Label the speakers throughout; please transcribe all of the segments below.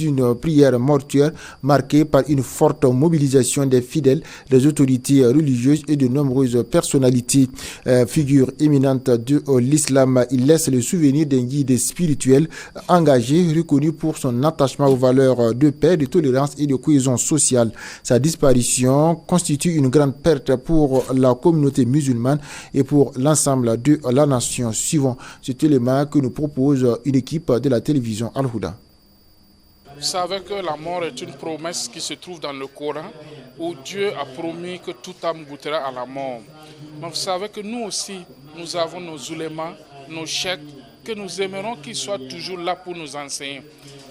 Speaker 1: Une prière mortuaire marquée par une forte mobilisation des fidèles, des autorités religieuses et de nombreuses personnalités. Figure éminente de l'islam, il laisse le souvenir d'un guide spirituel engagé, reconnu pour son attachement aux valeurs de paix, de tolérance et de cohésion sociale. Sa disparition constitue une grande perte pour la communauté musulmane et pour l'ensemble de la nation. Suivant cet élément que nous propose une équipe de la télévision Al-Houda.
Speaker 2: Vous savez que la mort est une promesse qui se trouve dans le Coran où Dieu a promis que toute âme goûtera à la mort. Mais vous savez que nous aussi, nous avons nos ulémas, nos cheikhs, que nous aimerons qu'ils soient toujours là pour nous enseigner.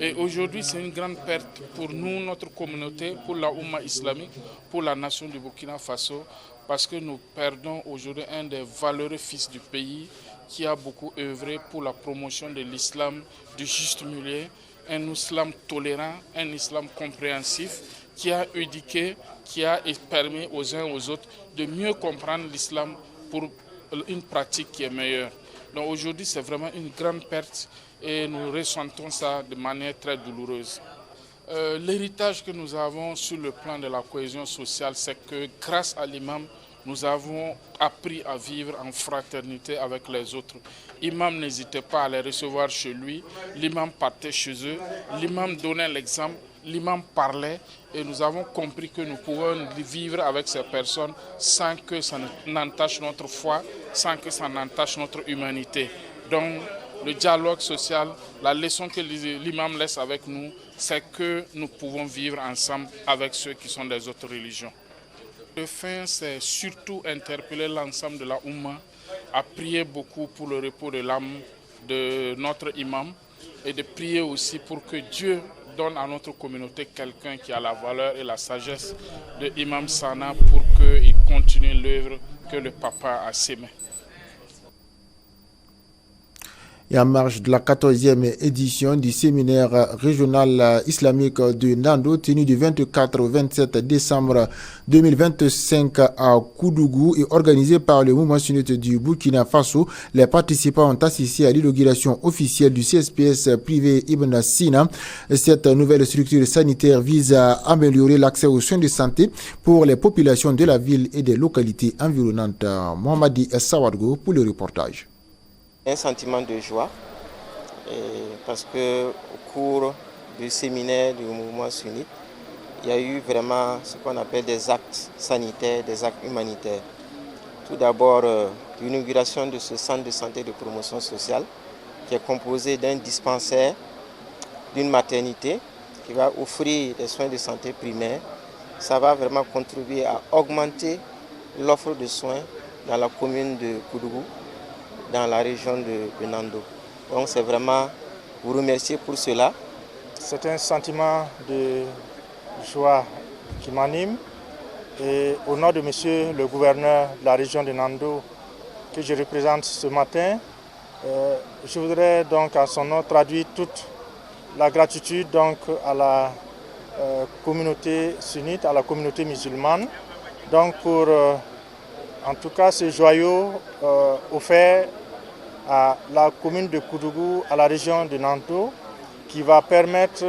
Speaker 2: Et aujourd'hui, c'est une grande perte pour nous, notre communauté, pour la Oumma islamique, pour la nation du Burkina Faso, parce que nous perdons aujourd'hui un des valeureux fils du pays qui a beaucoup œuvré pour la promotion de l'islam, du juste milieu, un islam tolérant, un islam compréhensif qui a éduqué, qui a permis aux uns aux autres de mieux comprendre l'islam pour une pratique qui est meilleure. Donc aujourd'hui, c'est vraiment une grande perte et nous ressentons ça de manière très douloureuse. L'héritage que nous avons sur le plan de la cohésion sociale, c'est que grâce à l'imam, nous avons appris à vivre en fraternité avec les autres. L'imam n'hésitait pas à les recevoir chez lui, l'imam partait chez eux, l'imam donnait l'exemple, l'imam parlait et nous avons compris que nous pouvons vivre avec ces personnes sans que ça n'entache notre foi, sans que ça n'entache notre humanité. Donc le dialogue social, la leçon que l'imam laisse avec nous, c'est que nous pouvons vivre ensemble avec ceux qui sont des autres religions. Le fin, c'est surtout interpeller l'ensemble de la Oumma à prier beaucoup pour le repos de l'âme de notre imam et de prier aussi pour que Dieu donne à notre communauté quelqu'un qui a la valeur et la sagesse de Imam Sana pour qu'il continue l'œuvre que le papa a sémée.
Speaker 1: Et en marge de la 14e édition du séminaire régional islamique de Nando, tenu du 24 au 27 décembre 2025 à Koudougou et organisé par le mouvement sunnite du Burkina Faso, les participants ont assisté à l'inauguration officielle du CSPS privé Ibn Sina. Cette nouvelle structure sanitaire vise à améliorer l'accès aux soins de santé pour les populations de la ville et des localités environnantes. Mohamadi Sawadgo pour le reportage.
Speaker 3: Un sentiment de joie parce que au cours du séminaire du mouvement sunnite, il y a eu vraiment ce qu'on appelle des actes sanitaires, des actes humanitaires. Tout d'abord, l'inauguration de ce centre de santé de promotion sociale qui est composé d'un dispensaire, d'une maternité qui va offrir des soins de santé primaires. Ça va vraiment contribuer à augmenter l'offre de soins dans la commune de Koudougou, dans la région de Nando. Donc c'est vraiment vous remercier pour cela.
Speaker 4: C'est un sentiment de joie qui m'anime et au nom de monsieur le gouverneur de la région de Nando que je représente ce matin, je voudrais donc à son nom traduire toute la gratitude donc à la communauté sunnite, à la communauté musulmane, donc pour en tout cas ce joyau offert à la commune de Koudougou, à la région de Nanto, qui va permettre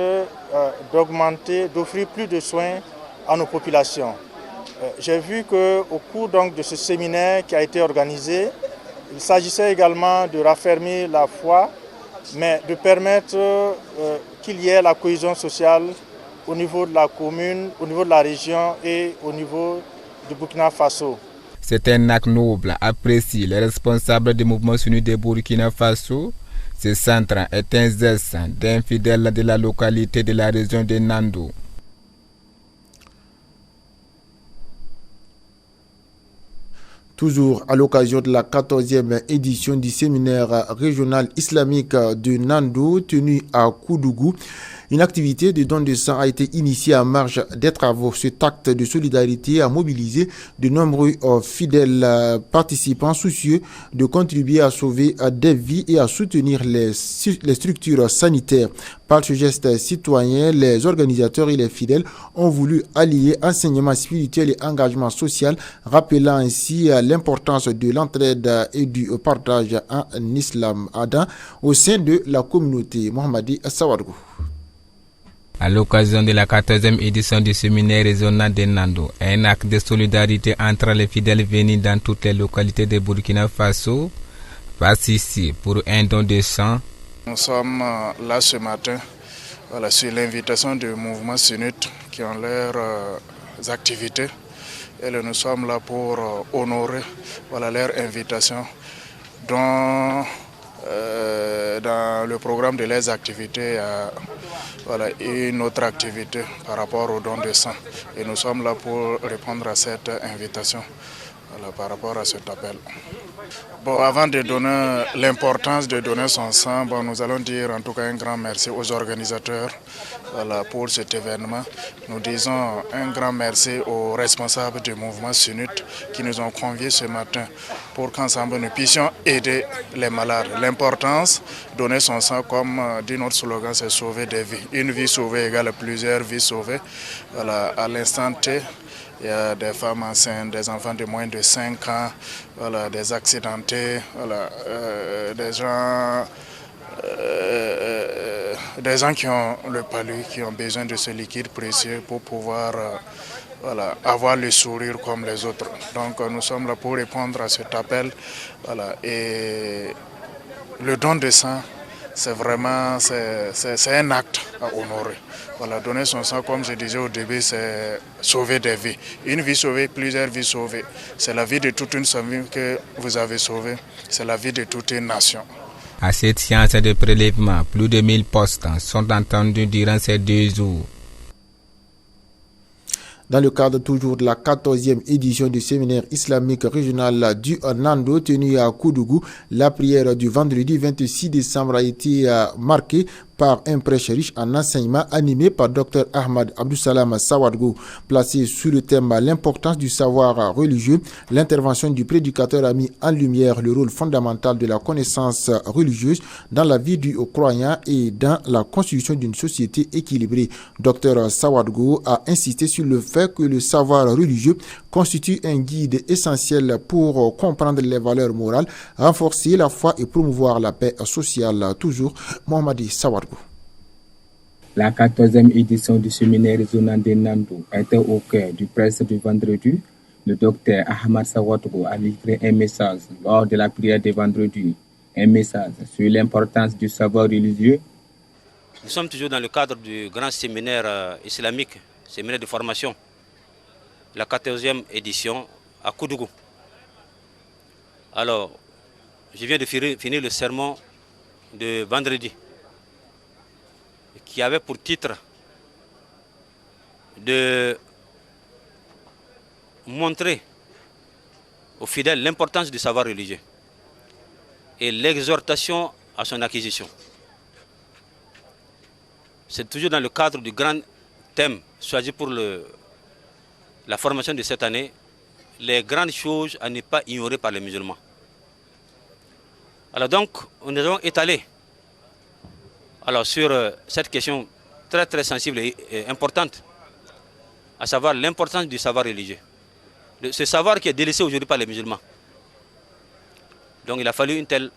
Speaker 4: d'augmenter, d'offrir plus de soins à nos populations. J'ai vu qu'au cours donc, de ce séminaire qui a été organisé, il s'agissait également de raffermir la foi, mais de permettre qu'il y ait la cohésion sociale au niveau de la commune, au niveau de la région et au niveau du Burkina Faso.
Speaker 5: C'est un acte noble, apprécie les responsables du mouvement sunnite de Burkina Faso. Ce centre est un geste d'un fidèle de la localité de la région de Nando.
Speaker 1: Toujours à l'occasion de la 14e édition du séminaire régional islamique de Nando, tenu à Koudougou, une activité de don de sang a été initiée en marge des travaux. Cet acte de solidarité a mobilisé de nombreux fidèles participants soucieux de contribuer à sauver des vies et à soutenir les structures sanitaires. Par ce geste citoyen, les organisateurs et les fidèles ont voulu allier enseignement spirituel et engagement social, rappelant ainsi l'importance de l'entraide et du partage en islam adam au sein de la communauté. Mohamadi Sawadgou.
Speaker 5: À l'occasion de la 14e édition du séminaire régional de Nando, un acte de solidarité entre les fidèles venus dans toutes les localités de Burkina Faso passe ici pour un don de sang.
Speaker 2: Nous sommes là ce matin sur l'invitation du mouvement sunnite qui ont leurs activités. Et nous sommes là pour honorer leur invitation dans le programme de leurs activités. Une autre activité par rapport au don de sang. Et nous sommes là pour répondre à cette invitation, par rapport à cet appel. Avant de donner l'importance de donner son sang, nous allons dire en tout cas un grand merci aux organisateurs pour cet événement. Nous disons un grand merci aux responsables du mouvement sunnite qui nous ont conviés ce matin pour qu'ensemble nous puissions aider les malades. L'importance, donner son sang, comme dit notre slogan, c'est sauver des vies. Une vie sauvée égale plusieurs vies sauvées. À l'instant T, il y a des femmes enceintes, des enfants de moins de 5 ans, des accidentés, des gens qui ont le palu, qui ont besoin de ce liquide précieux pour pouvoir avoir le sourire comme les autres. Donc nous sommes là pour répondre à cet appel. Et le don de sang, c'est vraiment un acte à honorer. Donner son sang, comme je disais au début, c'est sauver des vies. Une vie sauvée, plusieurs vies sauvées. C'est la vie de toute une famille que vous avez sauvée. C'est la vie de toute une nation.
Speaker 5: À cette séance de prélèvement, plus de 1000 postes sont entendus durant ces 2 jours.
Speaker 1: Dans le cadre toujours de la 14e édition du séminaire islamique régional du Nando tenu à Koudougou, la prière du vendredi 26 décembre a été marquée par un prêche riche en enseignement animé par Dr Ahmad Abdussalam Sawadgo. Placé sous le thème l'importance du savoir religieux, l'intervention du prédicateur a mis en lumière le rôle fondamental de la connaissance religieuse dans la vie du croyant et dans la constitution d'une société équilibrée. Dr Sawadgo a insisté sur le fait que le savoir religieux constitue un guide essentiel pour comprendre les valeurs morales, renforcer la foi et promouvoir la paix sociale. Toujours Mohamedi Sawadgo.
Speaker 5: La 14e édition du séminaire régional de Nando était au cœur du prêche du vendredi. Le docteur Ahmad Sawadgo a livré un message lors de la prière de vendredi, un message sur l'importance du savoir religieux.
Speaker 6: Nous sommes toujours dans le cadre du grand séminaire islamique, séminaire de formation, la 14e édition à Koudougou. Alors, je viens de finir le sermon de vendredi, qui avait pour titre de montrer aux fidèles l'importance du savoir religieux et l'exhortation à son acquisition. C'est toujours dans le cadre du grand thème choisi pour la formation de cette année, les grandes choses à ne pas ignorer par les musulmans. Alors donc, nous avons étalé sur cette question très très sensible et importante, à savoir l'importance du savoir religieux. Ce savoir qui est délaissé aujourd'hui par les musulmans. Donc il a fallu une telle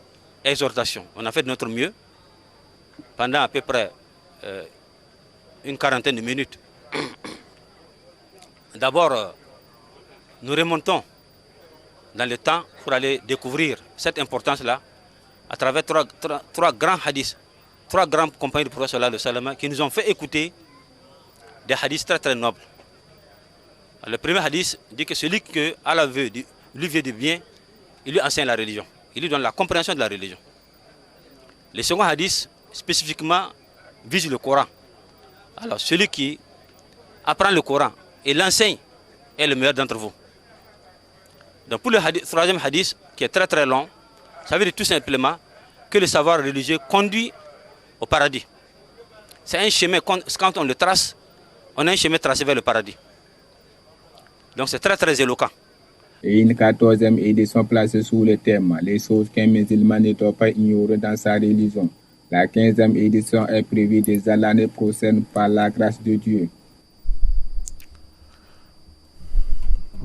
Speaker 6: exhortation. On a fait de notre mieux pendant à peu près une quarantaine de minutes. D'abord, nous remontons dans le temps pour aller découvrir cette importance-là à travers trois grands hadiths, 3 grands compagnons du prophète sallallahu alayhi wa sallam qui nous ont fait écouter des hadiths très très nobles. Le premier hadith dit que celui que Allah veut, lui veut du bien, il lui enseigne la religion. Il lui donne la compréhension de la religion. Le second hadith, spécifiquement, vise le Coran. Alors celui qui apprend le Coran et l'enseigne est le meilleur d'entre vous. Donc pour le troisième hadith, qui est très très long, ça veut dire tout simplement que le savoir religieux conduit au paradis. C'est un chemin, quand on le trace, on a un chemin tracé vers le paradis. Donc c'est très très éloquent.
Speaker 5: Et une 14e édition placée sous le thème « Les choses qu'un musulman ne doit pas ignorer dans sa religion ». La 15e édition est prévue déjà l'année prochaine par la grâce de Dieu.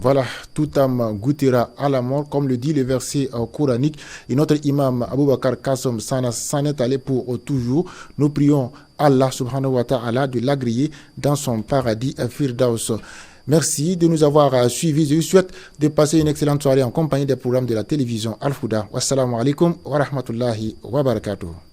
Speaker 1: Voilà, toute âme goûtera à la mort, comme le dit le verset coranique. Et notre imam Aboubakar Kassom s'en est allé pour toujours. Nous prions Allah subhanahu wa ta'ala de l'agréer dans son paradis Firdaus. Merci de nous avoir suivis. Je vous souhaite de passer une excellente soirée en compagnie des programmes de la télévision Al-Fouda. Wassalamu alaikum wa rahmatullahi wa barakatuh.